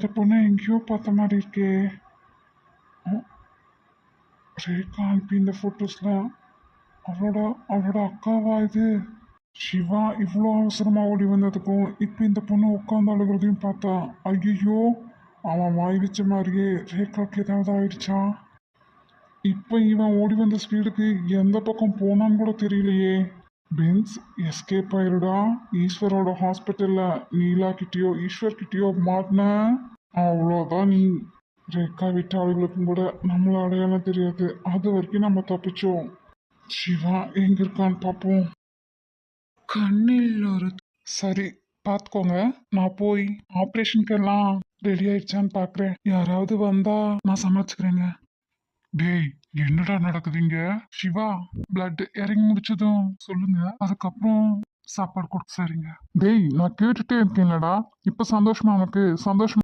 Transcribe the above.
இந்த பொண்ணு எங்கேயோ பார்த்த மாதிரி இருக்கே. ரேகா அனுப்பி இந்த ஃபோட்டோஸ்ல அவளோட அவளோட அக்காவா இது? சிவா இவ்வளோ அவசரமா ஓடி வந்ததுக்கும் இப்போ இந்த பொண்ணு உட்காந்து அழுகிறதையும் பார்த்தா ஐயோ, அவன் வாய் வச்ச மாதிரியே ரேகாக்கு ஏதாவது ஆயிடுச்சா? இப்போ இவன் ஓடி வந்த ஸ்பீடுக்கு எந்த பக்கம் போனான்னு கூட தெரியலையே. Benz escape ஆயிருடா. ஈஸ்வரோட ஹாஸ்பிட்டல்ல நீலா கிட்டயோ ஈஸ்வர் கிட்டயோ மாட்டின அவ்வளோதான் நீ. ரேகா விட்ட ஆளுகளுக்கும் கூட நம்மள அடையாளம் தெரியாது. அது வரைக்கும் நம்ம தப்பிச்சோம். சிவா எங்க இருக்கான்னு பார்ப்போம். கண்ணில் ஒரு சரி பார்த்துக்கோங்க. நான் போய் ஆப்ரேஷனுக்கெல்லாம் ரெடி ஆயிடுச்சான்னு பார்க்குறேன். யாராவது வந்தா நான் சமாளிச்சுக்கிறேங்க. டேய் என்னடா நடக்குதுங்க? சிவா பிளட் இறங்கி முடிச்சதும் சொல்லுங்க, அதுக்கப்புறம் சாப்பாடு கொடுக்க. சரிங்க. டேய் நான் கேட்டுட்டே இருக்கேன்லடா, இப்ப சந்தோஷமா உனக்கு? சந்தோஷமா